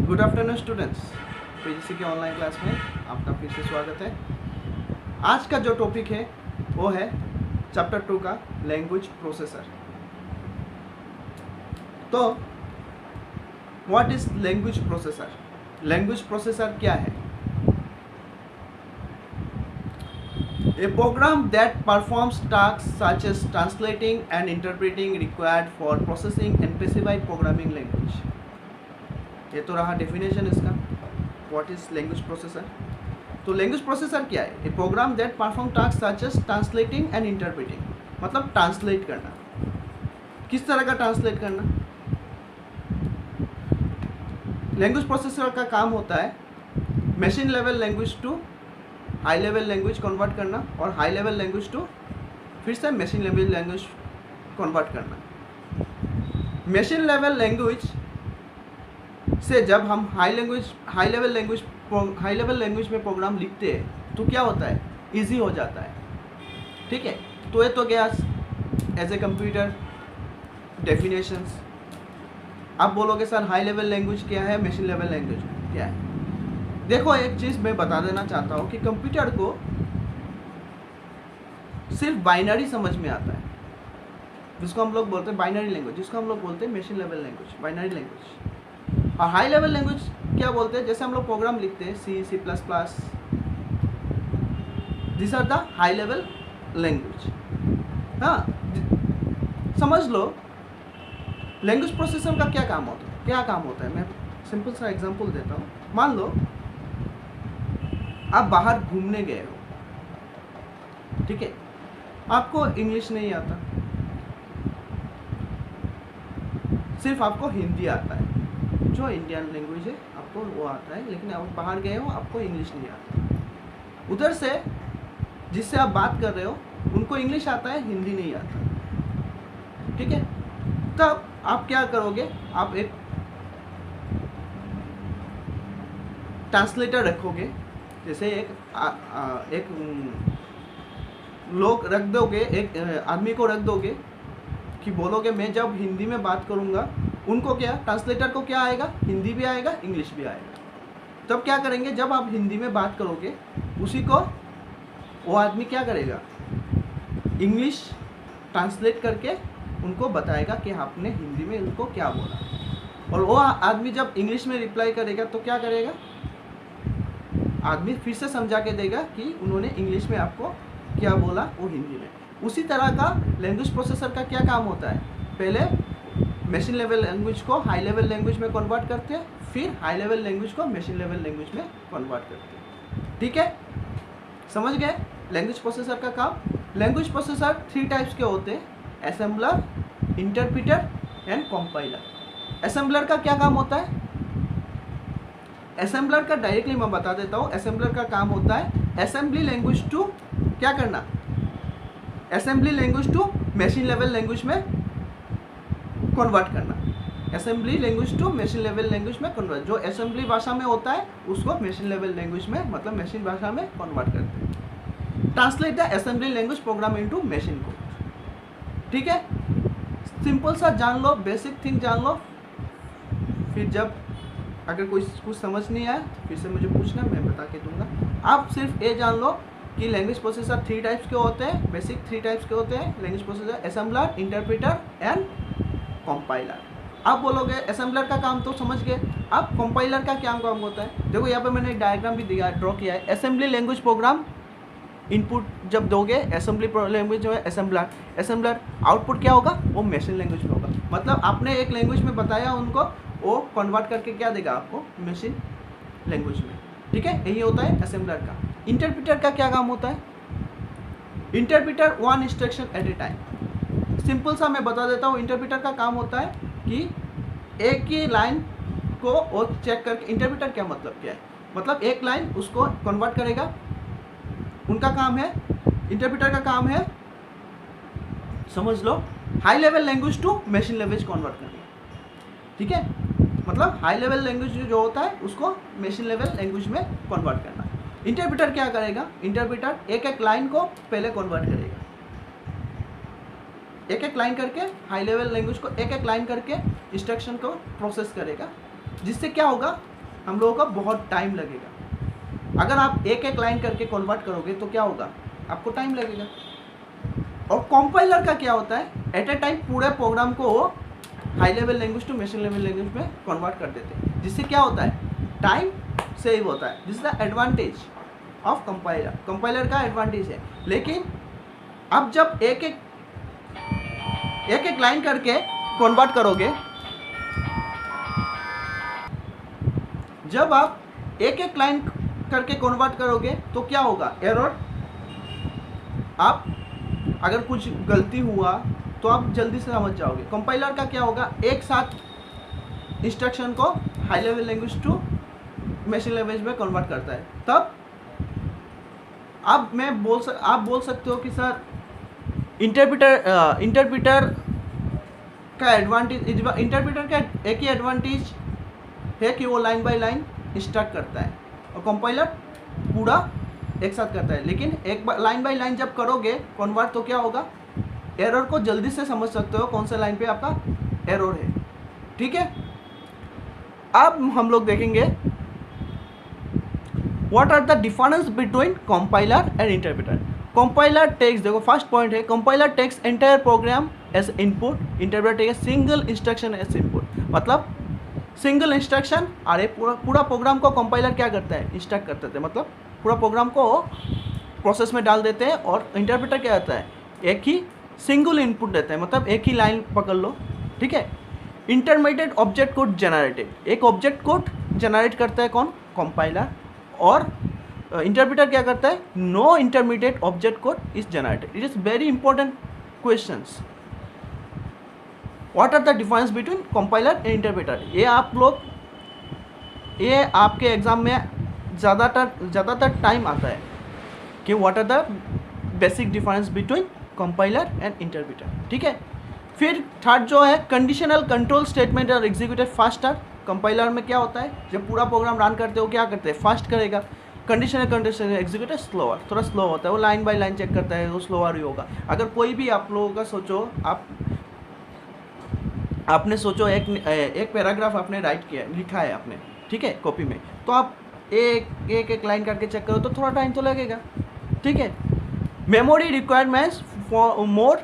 Good afternoon students, PGC के online class में आपका फिर से स्वागत है। आज का जो टॉपिक है वो है चैप्टर 2 का लैंग्वेज प्रोसेसर। तो what is language processor? Language processor क्या है? A program that performs tasks such as translating and interpreting required for processing and specified programming language। ये तो रहा डेफिनेशन इसका, व्हाट इज लैंग्वेज प्रोसेसर। तो language processor क्या है? A program that perform task such as translating and interpreting, मतलब translate करना। किस तरह का ट्रांसलेट करना? लैंग्वेज प्रोसेसर का काम होता है machine level language to high level language convert करना, और हाई लेवल लैंग्वेज टू फिर से मशीन लेवल लैंग्वेज कन्वर्ट करना। मशीन लेवल लैंग्वेज से जब हम हाई लेवल लैंग्वेज में प्रोग्राम लिखते हैं तो क्या होता है? इजी हो जाता है। ठीक है, तो ये तो गया एज ए कंप्यूटर डेफिनेशंस। आप बोलोगे सर हाई लेवल लैंग्वेज क्या है, मशीन लेवल लैंग्वेज क्या है? देखो, एक चीज़ मैं बता देना चाहता हूँ कि कंप्यूटर को सिर्फ बाइनरी समझ में आता है, जिसको हम लोग बोलते हैं बाइनरी लैंग्वेज, जिसको हम लोग बोलते हैं machine level language, binary language. और हाई लेवल लैंग्वेज क्या बोलते हैं? जैसे हम लोग प्रोग्राम लिखते हैं C, C plus plus, this are the high level language. हाँ, समझ लो लैंग्वेज प्रोसेसर का क्या काम होता है। मैं सिंपल सा एग्जांपल देता हूँ। मान लो आप बाहर घूमने गए हो, ठीक है, आपको इंग्लिश नहीं आता, सिर्फ आपको हिंदी आता है, जो इंडियन लैंग्वेज है आपको वो आता है, लेकिन आप बाहर गए हो आपको इंग्लिश नहीं आता। उधर से जिससे आप बात कर रहे हो उनको इंग्लिश आता है, हिंदी नहीं आता। ठीक है, तब आप क्या करोगे? आप एक ट्रांसलेटर रखोगे, जैसे एक लोग रख दोगे, एक आदमी को रख दोगे कि बोलोगे मैं जब हिंदी में बात करूँगा, उनको क्या, ट्रांसलेटर को क्या आएगा? हिंदी भी आएगा, इंग्लिश भी आएगा। तब क्या करेंगे? जब आप हिंदी में बात करोगे उसी को वो आदमी क्या करेगा? इंग्लिश ट्रांसलेट करके उनको बताएगा कि आपने हिंदी में उनको क्या बोला, और वो आदमी जब इंग्लिश में रिप्लाई करेगा तो क्या करेगा? आदमी फिर से समझा के देगा कि उन्होंने इंग्लिश में आपको क्या बोला, वो हिंदी में। उसी तरह का लैंग्वेज प्रोसेसर का क्या काम होता है? पहले मशीन लेवल लैंग्वेज को हाई लेवल लैंग्वेज में कन्वर्ट करते हैं, फिर हाई लेवल लैंग्वेज को मशीन लेवल लैंग्वेज में कन्वर्ट करते हैं। ठीक है, समझ गए लैंग्वेज प्रोसेसर का काम? लैंग्वेज प्रोसेसर 3 टाइप्स के होते हैं, assembler, interpreter and compiler. Assembler का क्या काम होता है? असेंबलर का डायरेक्टली मैं बता देता हूँ। असेंबलर का काम होता है असेंबली लैंग्वेज टू क्या करना? Assembly language to machine level language में कन्वर्ट करना। Assembly language to machine level language में कन्वर्ट, जो असेंबली भाषा में होता है उसको मशीन लेवल लैंग्वेज में, मतलब मशीन भाषा में कन्वर्ट करते हैं। Translate the assembly language program into machine code. ठीक है, सिंपल सा जान लो, बेसिक थिंग जान लो, फिर जब अगर कोई कुछ समझ नहीं आया फिर से मुझे पूछना, मैं बता के दूंगा। आप सिर्फ ये जान लो कि लैंग्वेज प्रोसेसर 3 टाइप्स के होते हैं, बेसिक 3 टाइप्स के होते हैं language processor, assembler, interpreter and compiler. आप बोलोगे असेंबलर का काम तो समझ गए, अब कंपाइलर का क्या काम होता है? देखो यहाँ पे मैंने एक डायग्राम भी दिया, ड्रॉ किया है। असेंबली लैंग्वेज प्रोग्राम इनपुट जब दोगे, असेंबली लैंग्वेज जो है असेंबलर आउटपुट क्या होगा? वो मशीन लैंग्वेज में होगा। मतलब आपने एक लैंग्वेज में बताया उनको, वो कन्वर्ट करके क्या देगा आपको? मशीन लैंग्वेज में। ठीक है, यही होता है असेंबलर का। इंटरप्रेटर का क्या काम होता है? Interpreter 1 instruction at a time. Simple सा मैं बता देता हूँ। इंटरप्रेटर का काम होता है कि एक ही लाइन को वो चेक करके, इंटरप्रेटर क्या मतलब क्या है? मतलब एक लाइन उसको कन्वर्ट करेगा, उनका काम है। इंटरप्रेटर का काम है, समझ लो, high level language to machine language convert करना। ठीक है, मतलब हाई लेवल लैंग्वेज जो होता है उसको मशीन लेवल लैंग्वेज में कन्वर्ट करना। इंटरप्रेटर क्या करेगा? इंटरप्रेटर एक एक लाइन को पहले कन्वर्ट करेगा, एक एक लाइन करके, हाई लेवल लैंग्वेज को एक एक लाइन करके इंस्ट्रक्शन को प्रोसेस करेगा, जिससे क्या होगा? हम लोगों का बहुत टाइम लगेगा। अगर आप एक एक लाइन करके कन्वर्ट करोगे तो क्या होगा, आपको टाइम लगेगा। और कंपाइलर का क्या होता है, एट ए टाइम पूरे प्रोग्राम को high level language to machine level language में कन्वर्ट कर देते हैं, जिससे क्या होता है, टाइम सेव होता है। This is the advantage of compiler. Compiler का एडवांटेज है। लेकिन अब जब एक एक लाइन करके कन्वर्ट करोगे, जब आप एक एक लाइन करके कन्वर्ट करोगे तो क्या होगा, एरर। आप अगर कुछ गलती हुआ तो आप जल्दी से समझ जाओगे। कंपाइलर का क्या होगा, एक साथ इंस्ट्रक्शन को high level language to machine language में कन्वर्ट करता है। तब अब आप बोल सकते हो कि सर इंटरप्रेटर का एडवांटेज, इंटरप्रेटर का एक ही एडवांटेज है कि वो लाइन बाय लाइन इंस्ट्रक्ट करता है और कंपाइलर पूरा एक साथ करता है। लेकिन एक लाइन बाय लाइन जब करोगे कन्वर्ट तो क्या होगा, एरर को जल्दी से समझ सकते हो कौन से लाइन पे आपका एरर है। ठीक है, अब हम लोग देखेंगे what are the difference between compiler and interpreter. Compiler takes, देखो फर्स्ट पॉइंट है, compiler takes entire program as input, interpreter takes single instruction as input. मतलब सिंगल इंस्ट्रक्शन, अरे पूरा प्रोग्राम को कंपाइलर क्या करता है, इंस्ट्रक्ट करते थे, मतलब पूरा प्रोग्राम को प्रोसेस में डाल देते हैं। और इंटरप्रेटर क्या होता है, एक ही सिंगल इनपुट देता है, मतलब एक ही लाइन पकड़ लो। ठीक है, इंटरमीडिएट ऑब्जेक्ट कोड जनरेटेड, एक ऑब्जेक्ट कोड जनरेट करता है कौन, कंपाइलर। और इंटरप्रेटर क्या करता है, no intermediate object code is generated. It is very important questions. What are the difference between compiler and interpreter. ये आपके एग्जाम में ज़्यादातर टाइम आता है कि what are the basic difference between compiler and interpreter. ठीक है, फिर थर्ड जो है कंडीशनल कंट्रोल स्टेटमेंट और एग्जीक्यूटेड फास्टर। कंपाइलर में क्या होता है, जब पूरा प्रोग्राम रन करते हो क्या करते हैं, फास्ट करेगा। कंडीशनल एग्जीक्यूटेड स्लोअर, थोड़ा स्लो होता है, वो लाइन बाय लाइन चेक करता है, वो स्लोअर ही होगा। अगर कोई भी आप लोगों का सोचो, आपने सोचो एक पैराग्राफ आपने राइट किया, लिखा है आपने, ठीक है, कॉपी में, तो आप एक लाइन करके चेक करो तो थोड़ा टाइम तो लगेगा। ठीक है, memory requirements for more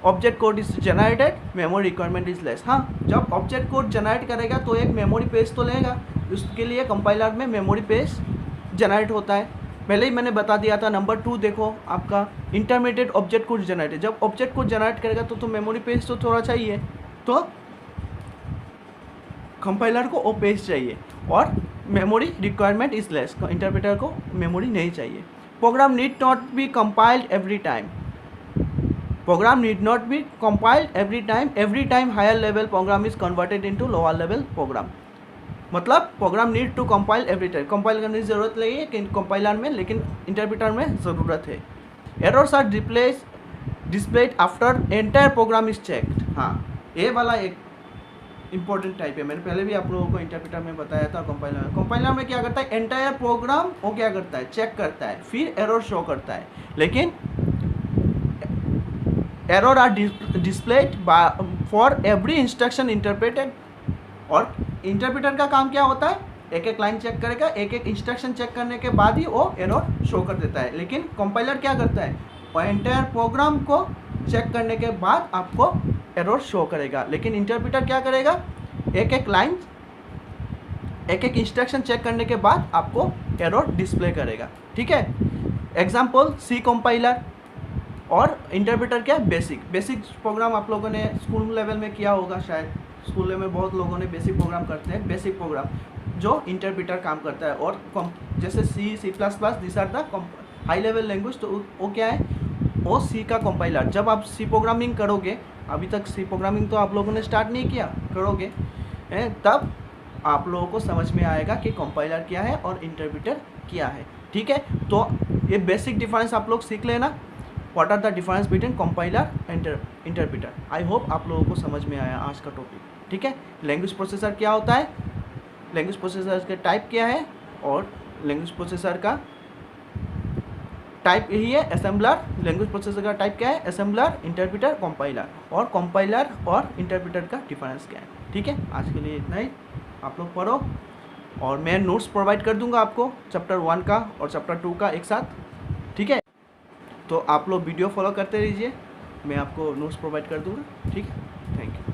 object code is generated, memory requirement is less. हाँ, जब ऑब्जेक्ट कोड जनरेट करेगा तो एक मेमोरी पेज तो लेगा, उसके लिए कंपाइलर में मेमोरी पेज जनरेट होता है। पहले ही मैंने बता दिया था। नंबर 2 देखो आपका इंटरमीडिएट ऑब्जेक्ट कोड जनरेट, जब ऑब्जेक्ट कोड जनरेट करेगा तो मेमोरी पेज तो थोड़ा चाहिए, तो कंपाइलर को वो पेज चाहिए। और memory requirement is less, interpreter को मेमोरी नहीं चाहिए। Program need not be compiled every time, program need not be compiled every time higher level program is converted into lower level program. मतलब program need to compile every time, compile करने की ज़रूरत नहीं है कि compiler में, लेकिन interpreter में ज़रूरत है। Errors are displayed after entire program is checked. हाँ, ये वाला एक इंपॉर्टेंट टाइप है, मैंने पहले भी आप लोगों को इंटरप्रेटर में बताया था। कंपाइलर में क्या करता है, एंटायर प्रोग्राम वो क्या करता है, चेक करता है, फिर एरर शो करता है। लेकिन error are displayed for every instruction interpreted. और इंटरप्रेटर का काम क्या होता है, एक एक लाइन चेक करेगा, एक एक इंस्ट्रक्शन चेक करने के बाद ही वो एरर शो कर देता है। लेकिन कंपाइलर क्या करता है, वो एंटायर प्रोग्राम को चेक करने के बाद आपको एरर शो करेगा। लेकिन इंटरप्रेटर क्या करेगा, एक एक लाइन, एक एक इंस्ट्रक्शन चेक करने के बाद आपको एरर डिस्प्ले करेगा। ठीक है, एग्जाम्पल सी कंपाइलर और इंटरप्रेटर क्या, बेसिक प्रोग्राम आप लोगों ने स्कूल लेवल में किया होगा, शायद स्कूल लेवल में बहुत लोगों ने बेसिक प्रोग्राम करते हैं। बेसिक प्रोग्राम जो इंटरप्रेटर काम करता है, और जैसे C++, this are the high level language, तो वो क्या है, वो सी का कंपाइलर। जब आप सी प्रोग्रामिंग करोगे, अभी तक सी प्रोग्रामिंग तो आप लोगों ने स्टार्ट नहीं किया, करोगे तब आप लोगों को समझ में आएगा कि कंपाइलर क्या है और इंटरप्रेटर क्या है। ठीक है, तो ये बेसिक डिफरेंस आप लोग सीख लेना, what are the difference between compiler and interpreter. I hope आप लोगों को समझ में आया आज का टॉपिक। ठीक है, लैंग्वेज प्रोसेसर क्या होता है, लैंग्वेज प्रोसेसर के टाइप क्या है, और लैंग्वेज प्रोसेसर का टाइप यही है असेंबलर। लैंग्वेज प्रोसेसर का टाइप क्या है, असेंबलर, इंटरप्रेटर, कंपाइलर, और कंपाइलर और इंटरप्रेटर का डिफरेंस क्या है। ठीक है, आज के लिए इतना ही, आप लोग पढ़ो, और मैं नोट्स प्रोवाइड कर दूंगा आपको चैप्टर 1 का और चैप्टर 2 का एक साथ, ठीक है। तो आप लोग वीडियो फॉलो करते रहिए, मैं आपको नोट्स प्रोवाइड कर दूंगा, ठीक है। Thank you.